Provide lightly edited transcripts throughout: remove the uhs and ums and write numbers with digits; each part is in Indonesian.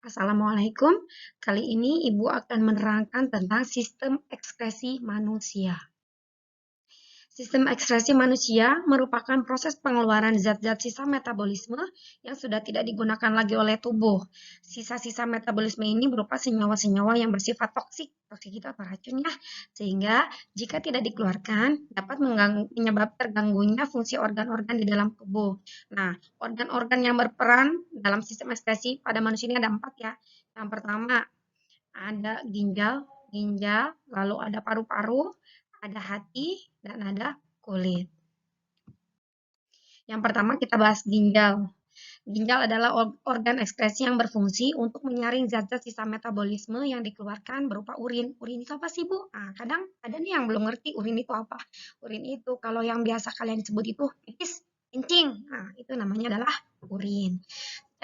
Assalamualaikum. Kali ini Ibu akan menerangkan tentang sistem ekskresi manusia. Sistem ekskresi manusia merupakan proses pengeluaran zat-zat sisa metabolisme yang sudah tidak digunakan lagi oleh tubuh. Sisa-sisa metabolisme ini berupa senyawa-senyawa yang bersifat toksik itu atau racun ya, sehingga jika tidak dikeluarkan dapat menyebabkan terganggunya fungsi organ-organ di dalam tubuh. Nah, organ-organ yang berperan dalam sistem ekskresi pada manusia ini ada 4 ya. Yang pertama ada ginjal, lalu ada paru-paru, ada hati, dan ada kulit. Yang pertama kita bahas ginjal. Ginjal adalah organ ekskresi yang berfungsi untuk menyaring zat-zat sisa metabolisme yang dikeluarkan berupa urin. Urin itu apa sih, Bu? Nah, kadang ada nih yang belum ngerti urin itu apa. Urin itu kalau yang biasa kalian sebut itu pipis, kencing. Nah, itu namanya adalah urin.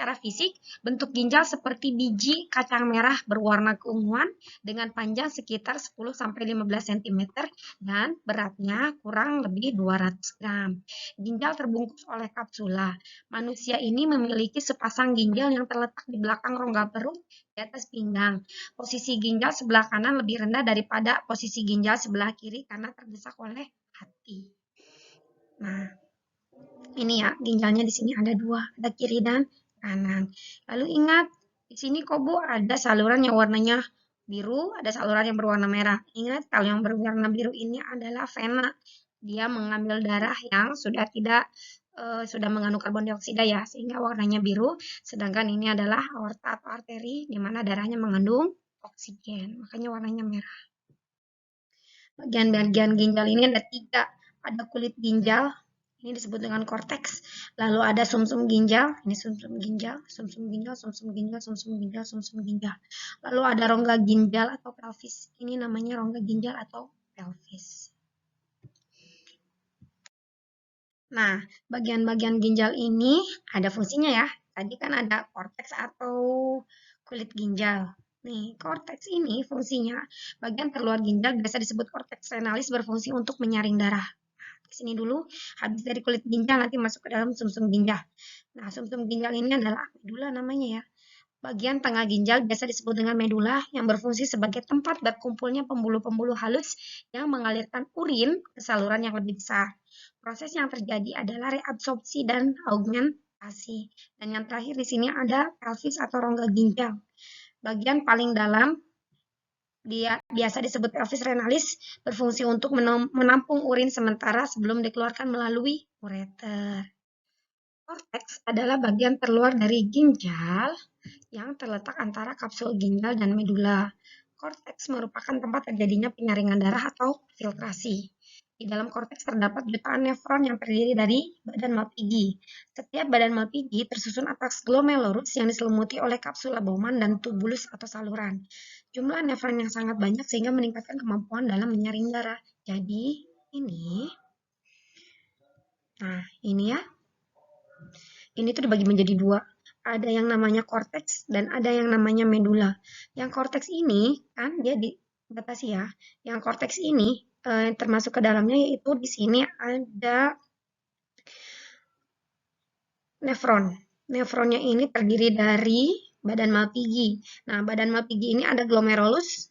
Secara fisik, bentuk ginjal seperti biji kacang merah berwarna keunguan dengan panjang sekitar 10-15 cm dan beratnya kurang lebih 200 gram. Ginjal terbungkus oleh kapsula. Manusia ini memiliki sepasang ginjal yang terletak di belakang rongga perut di atas pinggang. Posisi ginjal sebelah kanan lebih rendah daripada posisi ginjal sebelah kiri karena terdesak oleh hati. Nah, ini ya, ginjalnya di sini ada 2, ada kiri dan kanan. Lalu ingat, di sini kok Bu ada saluran yang warnanya biru, ada saluran yang berwarna merah. Ingat, kalau yang berwarna biru ini adalah vena. Dia mengambil darah yang sudah tidak sudah mengandung karbon dioksida ya, sehingga warnanya biru. Sedangkan ini adalah aorta atau arteri, di mana darahnya mengandung oksigen, makanya warnanya merah. Bagian-bagian ginjal ini ada 3, ada kulit ginjal, ini disebut dengan korteks. Lalu ada sumsum ginjal, ini sumsum ginjal, sumsum ginjal, sumsum ginjal, sumsum ginjal, sumsum ginjal. Lalu ada rongga ginjal atau pelvis. Ini namanya rongga ginjal atau pelvis. Nah, bagian-bagian ginjal ini ada fungsinya ya. Tadi kan ada korteks atau kulit ginjal. Nih, korteks ini fungsinya bagian terluar ginjal biasa disebut korteks renalis berfungsi untuk menyaring darah. Ke sini dulu, habis dari kulit ginjal nanti masuk ke dalam sumsum ginjal. Nah, sumsum ginjal ini adalah medula namanya ya. Bagian tengah ginjal biasa disebut dengan medula yang berfungsi sebagai tempat berkumpulnya pembuluh-pembuluh halus yang mengalirkan urin ke saluran yang lebih besar. Proses yang terjadi adalah reabsorpsi dan augmentasi. Dan yang terakhir di sini ada pelvis atau rongga ginjal. Bagian paling dalam dia biasa disebut pelvis renalis, berfungsi untuk menampung urin sementara sebelum dikeluarkan melalui ureter. Korteks adalah bagian terluar dari ginjal yang terletak antara kapsul ginjal dan medula. Korteks merupakan tempat terjadinya penyaringan darah atau filtrasi. Di dalam korteks terdapat jutaan nefron yang terdiri dari badan Malpighi. Setiap badan Malpighi tersusun atas glomerulus yang diselimuti oleh kapsula Bowman dan tubulus atau saluran. Jumlah nefron yang sangat banyak sehingga meningkatkan kemampuan dalam menyaring darah. Jadi, ini ya. Ini tuh dibagi menjadi 2. Ada yang namanya korteks dan ada yang namanya medula. Yang korteks ini kan dia dibatasi ya. Yang korteks ini termasuk ke dalamnya yaitu di sini ada nefron. Nefronnya ini terdiri dari badan Malpighi. Nah, badan Malpighi ini ada glomerulus,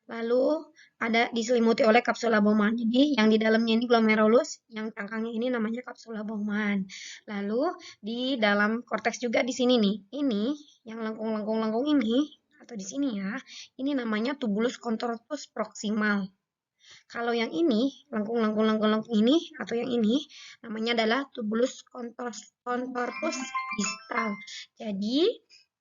lalu ada diselimuti oleh kapsula Bowman. Jadi yang di dalamnya ini glomerulus, yang cangkangnya ini namanya kapsula Bowman. Lalu di dalam korteks juga di sini nih. Ini yang lengkung-lengkung ini atau di sini ya. Ini namanya tubulus contortus proximal. Kalau yang ini, lengkung ini atau yang ini namanya adalah tubulus contortus distal. Jadi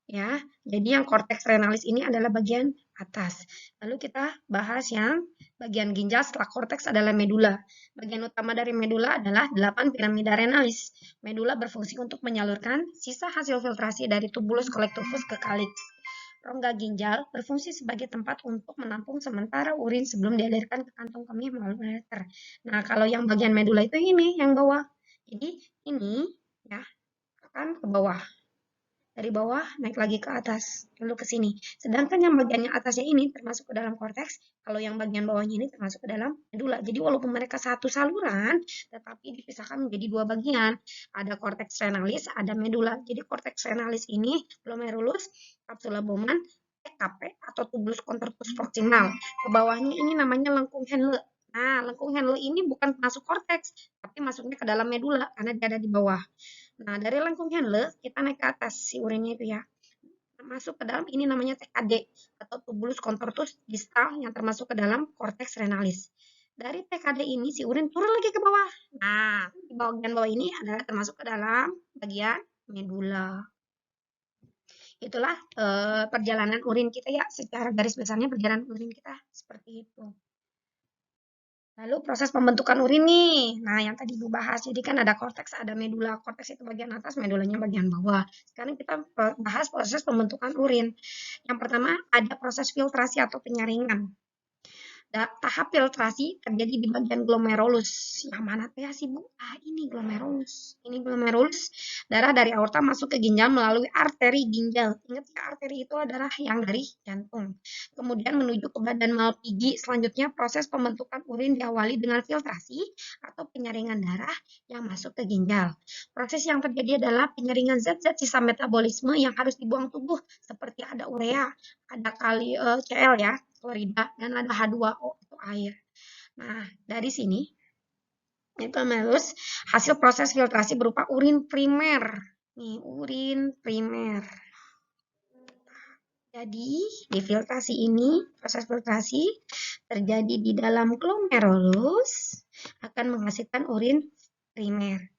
yang korteks renalis ini adalah bagian atas. Lalu kita bahas yang bagian ginjal setelah korteks adalah medula. Bagian utama dari medula adalah 8 piramida renalis. Medula berfungsi untuk menyalurkan sisa hasil filtrasi dari tubulus collectivus ke calyx. Rongga ginjal berfungsi sebagai tempat untuk menampung sementara urin sebelum dialirkan ke kantong kemih melalui ureter. Nah, kalau yang bagian medula itu ini, yang bawah. Jadi, ini ya akan ke bawah. Dari bawah naik lagi ke atas, lalu ke sini. Sedangkan yang bagian yang atasnya ini termasuk ke dalam korteks, kalau yang bagian bawahnya ini termasuk ke dalam medula. Jadi walaupun mereka satu saluran, tetapi dipisahkan menjadi dua bagian. Ada korteks renalis, ada medula. Jadi korteks renalis ini glomerulus, capsula Bowman, TKP atau tubulus contortus proximal. Ke bawahnya ini namanya lengkung Henle. Nah, lengkung Henle ini bukan masuk korteks, tapi masuknya ke dalam medula karena dia ada di bawah. Nah, dari lengkung Henle kita naik ke atas si urinnya itu ya. Masuk ke dalam ini namanya TKD atau tubulus contortus distal yang termasuk ke dalam korteks renalis. Dari TKD ini si urin turun lagi ke bawah. Nah, di bagian bawah ini adalah termasuk ke dalam bagian medula. Itulah perjalanan urin kita ya, secara garis besarnya perjalanan urin kita seperti itu. Lalu proses pembentukan urin nih. Nah, yang tadi Ibu bahas, jadi kan ada korteks, ada medula. Korteks itu bagian atas, medulanya bagian bawah. Sekarang kita bahas proses pembentukan urin. Yang pertama ada proses filtrasi atau penyaringan. Tahap filtrasi terjadi di bagian glomerulus. Yang mana teh sih Bu? Ini glomerulus. Ini glomerulus. Darah dari aorta masuk ke ginjal melalui arteri ginjal. Ingat ya, arteri itu adalah darah yang dari jantung. Kemudian menuju ke badan Malpighi. Selanjutnya proses pembentukan urin diawali dengan filtrasi atau penyaringan darah yang masuk ke ginjal. Proses yang terjadi adalah penyaringan zat-zat sisa metabolisme yang harus dibuang tubuh seperti ada urea, ada Cl ya, klorida, dan ada H2O atau air. Nah, dari sini itu melus hasil proses filtrasi berupa urin primer. Nih, urin primer. Jadi, di filtrasi ini, proses filtrasi terjadi di dalam glomerulus akan menghasilkan urin primer.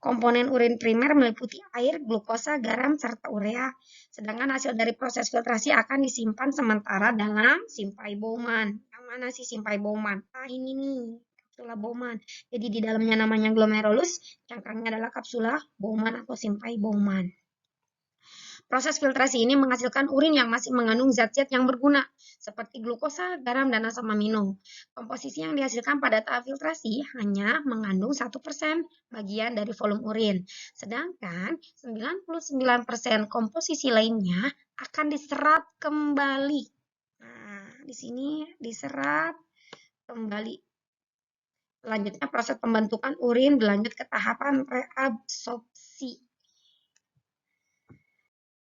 Komponen urin primer meliputi air, glukosa, garam, serta urea. Sedangkan hasil dari proses filtrasi akan disimpan sementara dalam simpai Bowman. Yang mana sih simpai Bowman? Ini nih, kapsula Bowman. Jadi di dalamnya namanya glomerulus, cangkangnya adalah kapsula Bowman atau simpai Bowman. Proses filtrasi ini menghasilkan urin yang masih mengandung zat-zat yang berguna, seperti glukosa, garam, dan asam amino. Komposisi yang dihasilkan pada tahap filtrasi hanya mengandung 1% bagian dari volume urin. Sedangkan 99% komposisi lainnya akan diserap kembali. Nah, di sini diserap kembali. Selanjutnya proses pembentukan urin berlanjut ke tahapan reabsorpsi.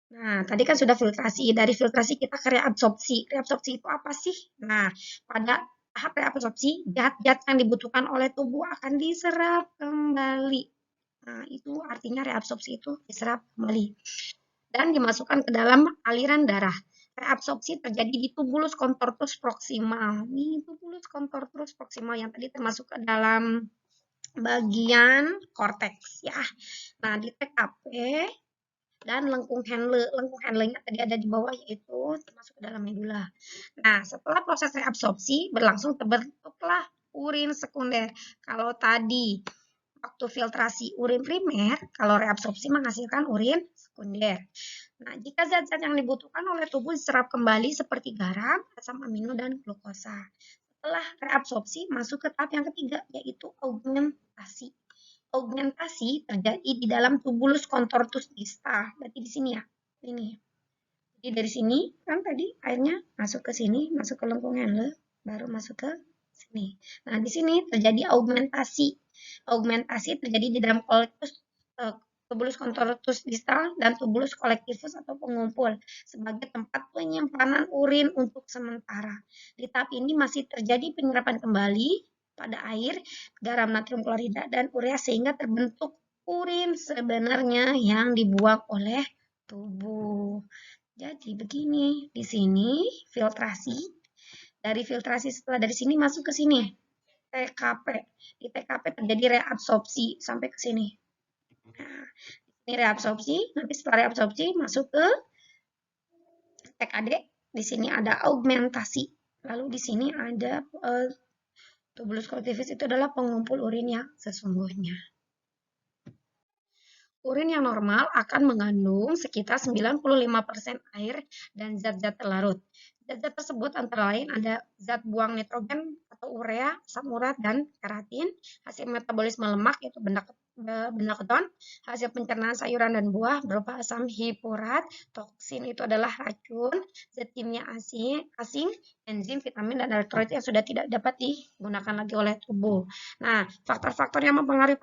Nah, tadi kan sudah filtrasi. Dari filtrasi kita ke reabsorpsi. Reabsorpsi itu apa sih? Nah, pada tahap reabsorpsi, zat-zat yang dibutuhkan oleh tubuh akan diserap kembali. Nah, itu artinya reabsorpsi itu diserap kembali. Dan dimasukkan ke dalam aliran darah. Reabsorpsi terjadi di tubulus contortus proximal. Ini tubulus contortus proximal yang tadi termasuk ke dalam bagian korteks ya. Nah, di TKP dan lengkung Henle. Lengkung Henle-nya tadi ada di bawah yaitu termasuk ke dalam medula. Nah, setelah proses reabsorpsi berlangsung terbentuklah urin sekunder. Kalau tadi waktu filtrasi urin primer, kalau reabsorpsi menghasilkan urin sekunder. Nah, jika zat-zat yang dibutuhkan oleh tubuh diserap kembali seperti garam, asam amino, dan glukosa. Setelah reabsorpsi masuk ke tahap yang ketiga yaitu augmentasi. Augmentasi terjadi di dalam tubulus contortus distal. Berarti di sini ya. Ini. Jadi dari sini kan tadi airnya masuk ke sini, masuk ke lengkung Henle, baru masuk ke sini. Nah, di sini terjadi augmentasi. Augmentasi terjadi di dalam tubulus contortus distal dan tubulus collectivus atau pengumpul sebagai tempat penyimpanan urin untuk sementara. Di tahap ini masih terjadi penyerapan kembali pada air, garam natrium klorida, dan urea sehingga terbentuk urin sebenarnya yang dibuang oleh tubuh. Jadi begini, di sini filtrasi. Dari filtrasi setelah dari sini masuk ke sini. TKP. Di TKP terjadi reabsorpsi sampai ke sini. Nah, ini reabsorpsi, nanti setelah reabsorpsi masuk ke TKD. Di sini ada augmentasi. Lalu di sini ada tubulus collectivus itu adalah pengumpul urin yang sesungguhnya. Urin yang normal akan mengandung sekitar 95% air dan zat-zat terlarut. Zat-zat tersebut antara lain ada zat buang nitrogen atau urea, asam urat, dan keratin, hasil metabolisme lemak yaitu benda benda keton, hasil pencernaan sayuran dan buah berupa asam hipurat, toksin itu adalah racun, zat kimia asing, enzim, vitamin, dan elektrolit yang sudah tidak dapat digunakan lagi oleh tubuh. Nah, faktor-faktor yang mempengaruhi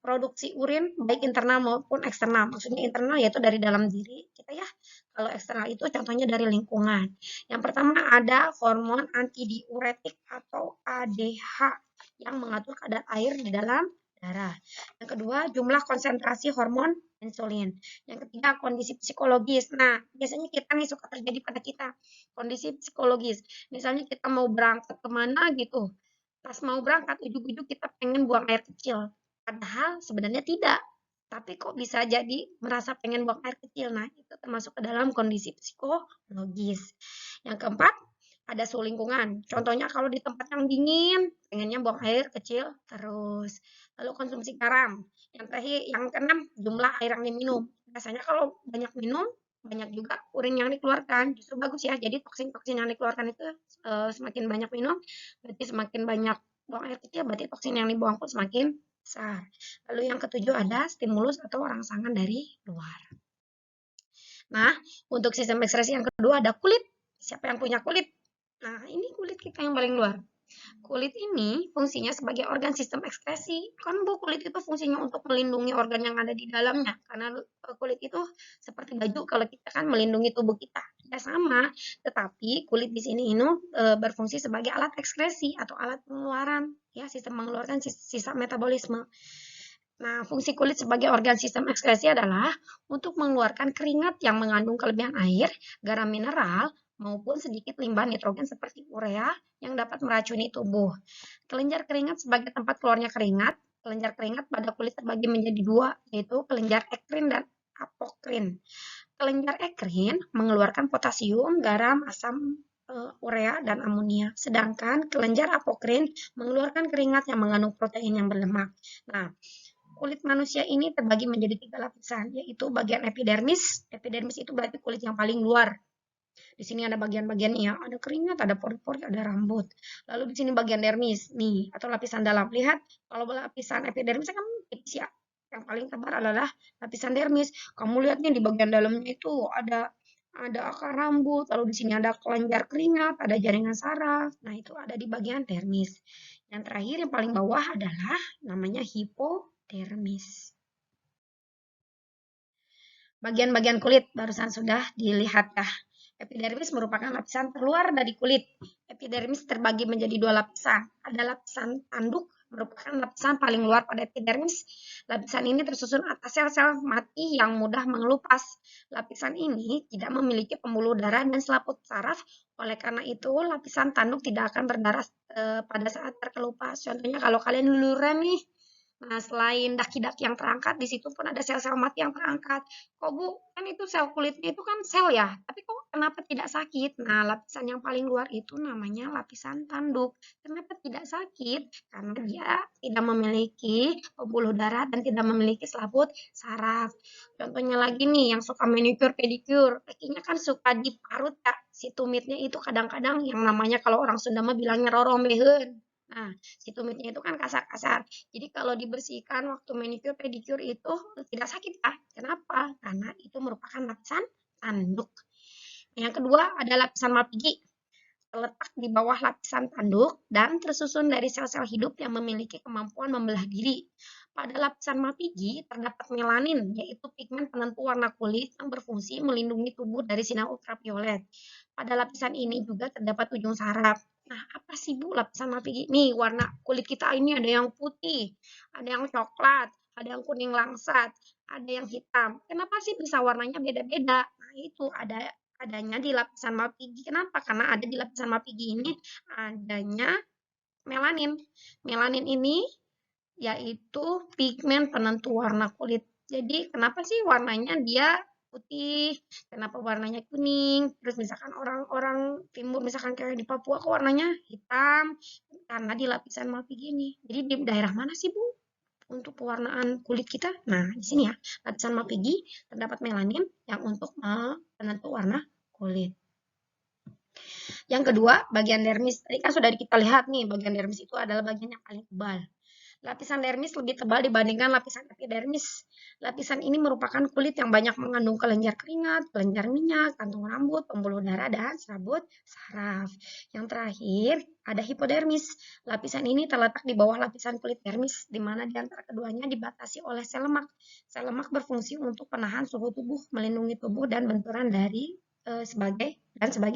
produksi urin baik internal maupun eksternal. Maksudnya internal yaitu dari dalam diri kita ya. Kalau eksternal itu contohnya dari lingkungan. Yang pertama ada hormon antidiuretik atau ADH yang mengatur kadar air di dalam darah. Yang kedua, jumlah konsentrasi hormon insulin. Yang ketiga, kondisi psikologis. Nah, biasanya kita nih suka terjadi pada kita kondisi psikologis. Misalnya kita mau berangkat kemana gitu. Pas mau berangkat, ujuk-ujuk kita pengen buang air kecil. Padahal sebenarnya tidak. Tapi kok bisa jadi merasa pengen buang air kecil. Nah, itu termasuk ke dalam kondisi psikologis. Yang keempat, ada suhu lingkungan. Contohnya kalau di tempat yang dingin, pengennya buang air kecil terus. Lalu konsumsi garam. Yang keenam, jumlah air yang diminum. Biasanya kalau banyak minum, banyak juga urin yang dikeluarkan. Justru bagus ya. Jadi toksin-toksin yang dikeluarkan itu semakin banyak minum, berarti semakin banyak buang air kecil, berarti toksin yang dibuang pun semakin besar. Lalu yang ketujuh ada stimulus atau rangsangan dari luar. Nah, untuk sistem ekskresi yang kedua ada kulit. Siapa yang punya kulit? Nah, ini kulit kita yang paling luar. Kulit ini fungsinya sebagai organ sistem ekskresi. Kan Bu, kulit itu fungsinya untuk melindungi organ yang ada di dalamnya. Karena kulit itu seperti baju kalau kita kan melindungi tubuh kita. Ya sama, tetapi kulit di sini ini berfungsi sebagai alat ekskresi atau alat pengeluaran. Ya, sistem mengeluarkan sisa metabolisme. Nah, fungsi kulit sebagai organ sistem ekskresi adalah untuk mengeluarkan keringat yang mengandung kelebihan air, garam mineral, maupun sedikit limbah nitrogen seperti urea yang dapat meracuni tubuh. Kelenjar keringat sebagai tempat keluarnya keringat. Kelenjar keringat pada kulit terbagi menjadi dua, yaitu kelenjar ekrin dan apokrin. Kelenjar ekrin mengeluarkan potasium, garam, asam urea, dan amonia. Sedangkan kelenjar apokrin mengeluarkan keringat yang mengandung protein yang berlemak. Nah, kulit manusia ini terbagi menjadi 3 lapisan, yaitu bagian epidermis. Epidermis itu berarti kulit yang paling luar. Di sini ada bagian-bagiannya, ada keringat, ada pori-pori, ada rambut. Lalu di sini bagian dermis, nih, atau lapisan dalam. Lihat, kalau lapisan epidermis kan tipis ya. Yang paling tebal adalah lapisan dermis. Kamu lihat nih di bagian dalamnya itu ada akar rambut, lalu di sini ada kelenjar keringat, ada jaringan saraf. Nah, itu ada di bagian dermis. Yang terakhir yang paling bawah adalah namanya hipodermis. Bagian-bagian kulit barusan sudah dilihat ya. Epidermis merupakan lapisan terluar dari kulit. Epidermis terbagi menjadi 2 lapisan. Ada lapisan tanduk merupakan lapisan paling luar pada epidermis. Lapisan ini tersusun atas sel-sel mati yang mudah mengelupas. Lapisan ini tidak memiliki pembuluh darah dan selaput saraf. Oleh karena itu, lapisan tanduk tidak akan berdarah pada saat terkelupas. Contohnya kalau kalian luluran nih, nah, selain daki-daki yang terangkat, di situ pun ada sel-sel mati yang terangkat. Kok Bu, kan itu sel kulitnya itu kan sel ya, tapi kok kenapa tidak sakit? Nah, lapisan yang paling luar itu namanya lapisan tanduk. Kenapa tidak sakit? Karena dia tidak memiliki pembuluh darah dan tidak memiliki selaput saraf. Contohnya lagi nih, yang suka manicure pedicure, kakinya kan suka diparut ya, si tumitnya itu kadang-kadang yang namanya kalau orang Sunda mah bilangnya rorombeheun. Nah, si tumitnya itu kan kasar-kasar. Jadi kalau dibersihkan waktu manicure pedicure itu tidak sakit ya. Kenapa? Karena itu merupakan lapisan tanduk. Yang kedua ada lapisan mapigi, terletak di bawah lapisan tanduk dan tersusun dari sel-sel hidup yang memiliki kemampuan membelah diri. Pada lapisan mapigi terdapat melanin, yaitu pigmen penentu warna kulit yang berfungsi melindungi tubuh dari sinar ultraviolet. Pada lapisan ini juga terdapat ujung saraf. Nah, apa sih Bu lapisan mapigi? Nih, warna kulit kita ini ada yang putih, ada yang coklat, ada yang kuning langsat, ada yang hitam. Kenapa sih bisa warnanya beda-beda? Nah, itu adanya di lapisan mapigi. Kenapa? Karena ada di lapisan mapigi ini adanya melanin. Melanin ini yaitu pigmen penentu warna kulit. Jadi kenapa sih warnanya dia putih, kenapa warnanya kuning, terus misalkan orang-orang timur, misalkan kayak di Papua kok warnanya hitam, karena di lapisan mapigi ini. Jadi di daerah mana sih Bu untuk pewarnaan kulit kita? Nah, di sini ya, lapisan mapigi terdapat melanin yang untuk penentu warna kulit. Yang kedua, bagian dermis. Tadi kan sudah kita lihat nih, bagian dermis itu adalah bagian yang paling tebal. Lapisan dermis lebih tebal dibandingkan lapisan epidermis. Lapisan ini merupakan kulit yang banyak mengandung kelenjar keringat, kelenjar minyak, kantung rambut, pembuluh darah, dan serabut saraf. Yang terakhir, ada hipodermis. Lapisan ini terletak di bawah lapisan kulit dermis, di mana di antara keduanya dibatasi oleh sel lemak. Sel lemak berfungsi untuk menahan suhu tubuh, melindungi tubuh dan benturan dari sebagai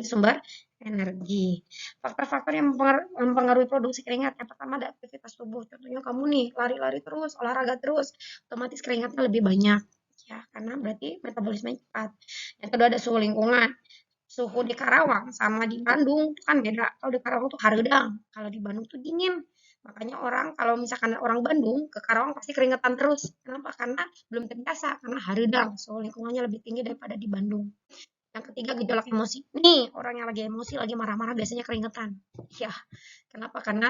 sumber energi. Faktor-faktor yang mempengaruhi produksi keringat, yang pertama ada aktivitas tubuh. Contohnya kamu nih lari-lari terus, olahraga terus, otomatis keringatnya lebih banyak ya, karena berarti metabolisme cepat. Yang kedua ada suhu lingkungan. Suhu di Karawang sama di Bandung itu kan beda. Kalau di Karawang tuh hareudang, kalau di Bandung tuh dingin. Makanya orang kalau misalkan orang Bandung ke Karawang pasti keringetan terus. Kenapa? Karena belum terbiasa, karena hareudang, suhu lingkungannya lebih tinggi daripada di Bandung. Yang ketiga gejolak emosi. Nih, orang yang lagi emosi, lagi marah-marah biasanya keringetan. Ya, kenapa? Karena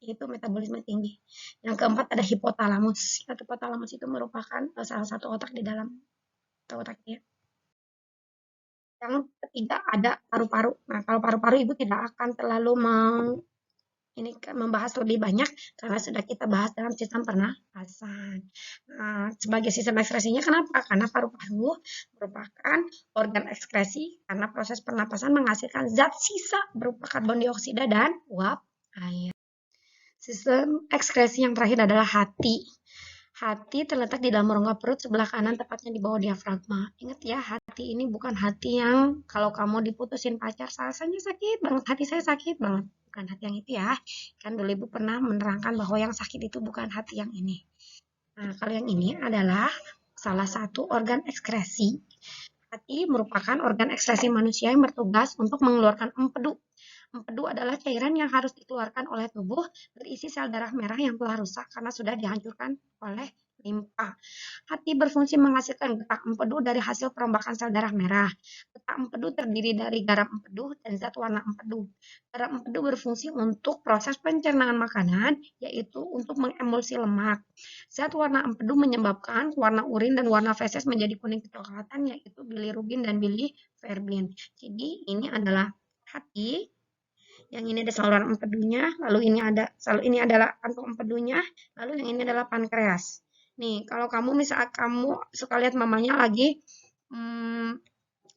itu metabolisme tinggi. Yang keempat ada hipotalamus. Hipotalamus itu merupakan salah satu otak di dalam otaknya. Yang ketiga ada paru-paru. Nah, kalau paru-paru ibu tidak akan terlalu membahas lebih banyak karena sudah kita bahas dalam sistem pernapasan. Nah, sebagai sistem ekskresinya kenapa? Karena paru-paru merupakan organ ekskresi karena proses pernapasan menghasilkan zat sisa berupa karbon dioksida dan uap air. Sistem ekskresi yang terakhir adalah hati. Hati terletak di dalam rongga perut sebelah kanan, tepatnya di bawah diafragma. Ingat ya, hati ini bukan hati yang kalau kamu diputusin pacar, rasanya sakit banget, hati saya sakit banget. Bukan hati yang itu ya. Kan dulu ibu pernah menerangkan bahwa yang sakit itu bukan hati yang ini. Nah, kalau yang ini adalah salah satu organ ekskresi. Hati merupakan organ ekskresi manusia yang bertugas untuk mengeluarkan empedu. Empedu adalah cairan yang harus dikeluarkan oleh tubuh berisi sel darah merah yang telah rusak karena sudah dihancurkan oleh limpa. Hati berfungsi menghasilkan getak empedu dari hasil perombakan sel darah merah. Getak empedu terdiri dari garam empedu dan zat warna empedu. Garam empedu berfungsi untuk proses pencernaan makanan, yaitu untuk mengemulsi lemak. Zat warna empedu menyebabkan warna urin dan warna feses menjadi kuning kecoklatan, yaitu bilirubin dan biliverbin. Jadi ini adalah hati. Yang ini ada saluran empedunya, lalu ini adalah kantung empedunya, lalu yang ini adalah pankreas. Nih, kalau kamu suka lihat mamanya lagi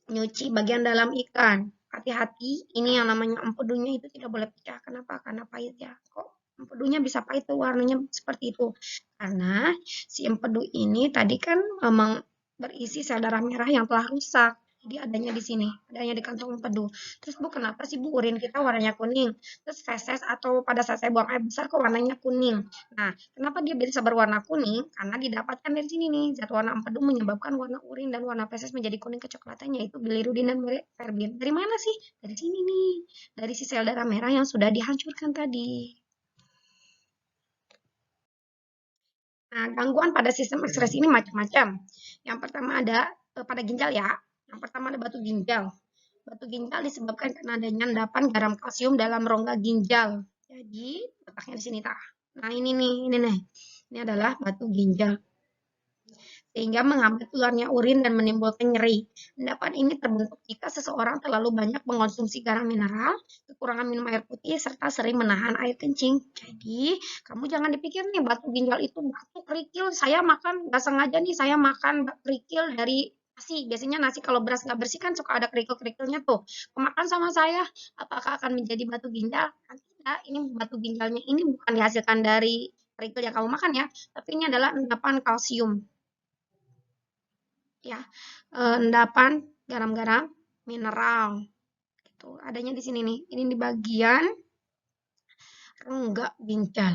nyuci bagian dalam ikan, hati-hati, ini yang namanya empedunya itu tidak boleh pecah. Kenapa? Karena pahit ya. Kok empedunya bisa pahit tuh warnanya seperti itu? Karena si empedu ini tadi kan memang berisi sel darah merah yang telah rusak. Jadi adanya di sini, adanya di kantong empedu. Terus Bu, kenapa sih Bu urin kita warnanya kuning? Terus feses atau pada saat saya buang air besar kok warnanya kuning? Nah, kenapa dia bisa berwarna kuning? Karena didapatkan dari sini nih, zat warna empedu menyebabkan warna urin dan warna feses menjadi kuning kecoklatan, yaitu bilirubin dan bilirubiin. Dari mana sih? Dari sini nih, dari si sel darah merah yang sudah dihancurkan tadi. Nah, gangguan pada sistem ekskresi ini macam-macam. Yang pertama ada pada ginjal ya. Yang pertama ada batu ginjal. Batu ginjal disebabkan karena adanya endapan garam kalsium dalam rongga ginjal. Jadi, letaknya di sini tah. Nah, ini nih, ini nih. Ini adalah batu ginjal sehingga menghambat keluarnya urin dan menimbulkan nyeri. Endapan ini terbentuk jika seseorang terlalu banyak mengonsumsi garam mineral, kekurangan minum air putih, serta sering menahan air kencing. Jadi, kamu jangan dipikir nih batu ginjal itu batu kerikil. Saya makan, nggak sengaja nih saya makan kerikil dari nasi. Biasanya nasi kalau beras nggak bersih kan suka ada kerikil-kerikilnya tuh. Kemakan sama saya, apakah akan menjadi batu ginjal? Tidak, ini batu ginjalnya ini bukan dihasilkan dari kerikil yang kamu makan ya, tapi ini adalah endapan kalsium ya, endapan garam-garam mineral gitu. Adanya di sini nih. Ini di bagian rongga ginjal.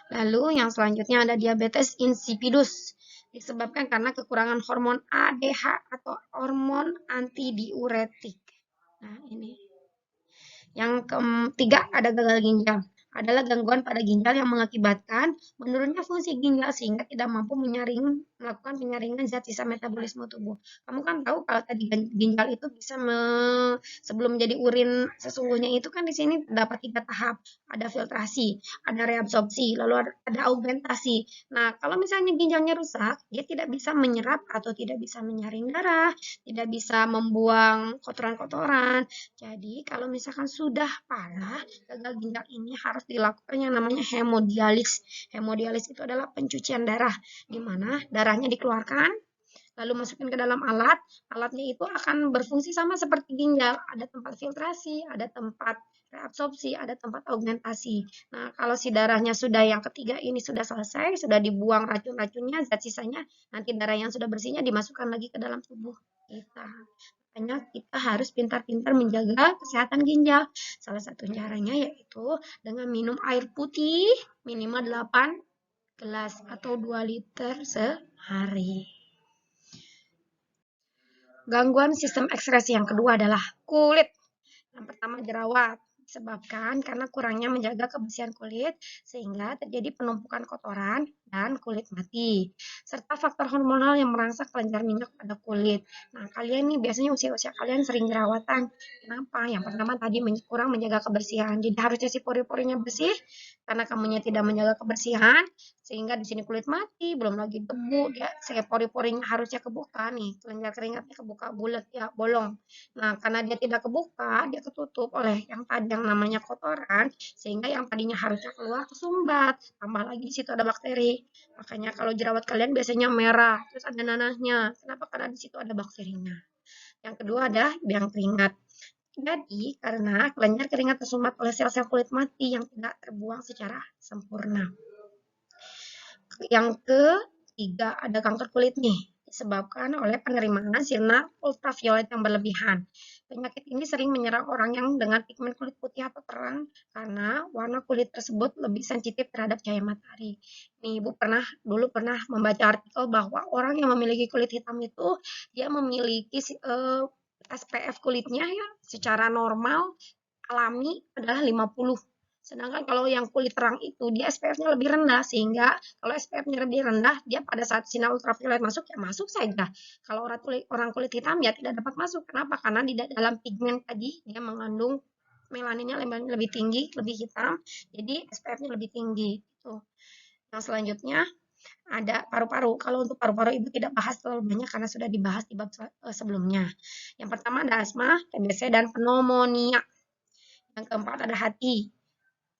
Lalu yang selanjutnya ada diabetes insipidus disebabkan karena kekurangan hormon ADH atau hormon antidiuretik. Nah, ini. Yang ketiga ada gagal ginjal. Adalah gangguan pada ginjal yang mengakibatkan menurunnya fungsi ginjal sehingga tidak mampu menyaring melakukan penyaringan zat sisa metabolisme tubuh. Kamu kan tahu kalau tadi ginjal itu bisa sebelum jadi urin sesungguhnya itu kan di sini dapat 3 tahap. Ada filtrasi, ada reabsorpsi, lalu ada augmentasi. Nah, kalau misalnya ginjalnya rusak, dia tidak bisa menyerap atau tidak bisa menyaring darah, tidak bisa membuang kotoran-kotoran. Jadi, kalau misalkan sudah parah, gagal ginjal ini harus dilakukan yang namanya hemodialis. Hemodialis itu adalah pencucian darah, di mana darahnya dikeluarkan, lalu masukin ke dalam alat. Alatnya itu akan berfungsi sama seperti ginjal. Ada tempat filtrasi, ada tempat reabsorpsi, ada tempat augmentasi. Nah, kalau si darahnya sudah yang ketiga ini sudah selesai, sudah dibuang racun-racunnya, zat sisanya, nanti darah yang sudah bersihnya dimasukkan lagi ke dalam tubuh kita. Makanya kita harus pintar-pintar menjaga kesehatan ginjal. Salah satu caranya yaitu dengan minum air putih minimal 8 gelas atau 2 liter sehari. Gangguan sistem ekskresi yang kedua adalah kulit. Yang pertama jerawat, disebabkan karena kurangnya menjaga kebersihan kulit sehingga terjadi penumpukan kotoran dan kulit mati. Serta faktor hormonal yang merangsek kelenjar minyak pada kulit. Nah, kalian nih biasanya usia-usia kalian sering jerawatan. Kenapa? Yang pertama tadi kurang menjaga kebersihan. Jadi harusnya si pori-porinya bersih karena kamunya tidak menjaga kebersihan sehingga di sini kulit mati, belum lagi debu, dia pori-porinya harusnya kebuka nih, kelenjar keringatnya kebuka bulat ya, bolong. Nah, karena dia tidak kebuka, dia ketutup oleh yang tadi yang namanya kotoran, sehingga yang tadinya harusnya keluar kesumbat. Tambah lagi di situ ada bakteri. Makanya kalau jerawat kalian biasanya merah, terus ada nanahnya. Kenapa? Karena di situ ada bakterinya. Yang kedua adalah biang keringat. Jadi, karena kelenjar keringat tersumbat oleh sel-sel kulit mati yang tidak terbuang secara sempurna. Yang ketiga, ada kanker kulit nih, disebabkan oleh penerimaan sinar ultraviolet yang berlebihan. Penyakit ini sering menyerang orang yang dengan pigmen kulit putih atau terang karena warna kulit tersebut lebih sensitif terhadap cahaya matahari. Nih, Ibu dulu pernah membaca artikel bahwa orang yang memiliki kulit hitam itu dia memiliki SPF kulitnya ya secara normal alami adalah 50. Sedangkan kalau yang kulit terang itu dia SPF-nya lebih rendah sehingga kalau SPF-nya lebih rendah dia pada saat sinar ultraviolet masuk ya masuk saja. Kalau orang kulit hitam ya tidak dapat masuk. Kenapa? Karena di dalam pigmen tadi dia mengandung melaninnya lebih tinggi, lebih hitam. Jadi SPF-nya lebih tinggi. Gitu. Yang selanjutnya ada paru-paru. Kalau untuk paru-paru Ibu tidak bahas terlalu banyak karena sudah dibahas di bab sebelumnya. Yang pertama ada asma, TBC, dan pneumonia. Yang keempat ada hati.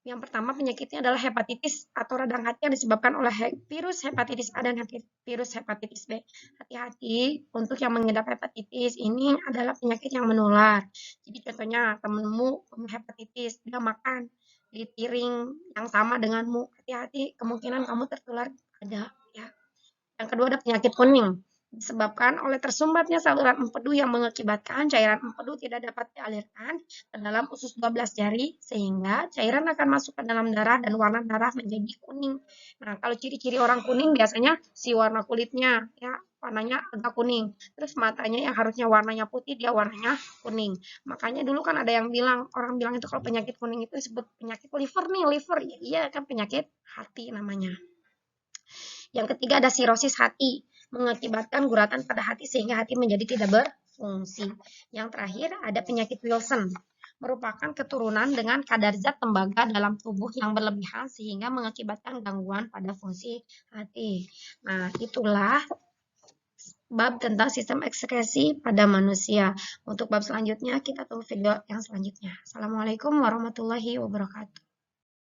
Yang pertama penyakitnya adalah hepatitis atau radang hati yang disebabkan oleh virus hepatitis A dan virus hepatitis B. Hati-hati untuk yang mengidap hepatitis ini adalah penyakit yang menular. Jadi contohnya temenmu hepatitis, dia makan di piring yang sama denganmu. Hati-hati kemungkinan kamu tertular ada ya. Yang kedua ada penyakit kuning disebabkan oleh tersumbatnya saluran empedu yang mengakibatkan cairan empedu tidak dapat dialirkan ke dalam usus 12 jari sehingga cairan akan masuk ke dalam darah dan warna darah menjadi kuning. Nah, kalau ciri-ciri orang kuning biasanya si warna kulitnya ya warnanya agak kuning. Terus matanya yang harusnya warnanya putih dia warnanya kuning. Makanya dulu kan ada yang bilang orang bilang itu kalau penyakit kuning itu disebut penyakit liver nih, liver. Ya, iya kan penyakit hati namanya. Yang ketiga ada sirosis hati, mengakibatkan guratan pada hati sehingga hati menjadi tidak berfungsi. Yang terakhir ada penyakit Wilson, merupakan keturunan dengan kadar zat tembaga dalam tubuh yang berlebihan sehingga mengakibatkan gangguan pada fungsi hati. Nah, itulah bab tentang sistem ekskresi pada manusia. Untuk bab selanjutnya kita tunggu video yang selanjutnya. Assalamualaikum warahmatullahi wabarakatuh.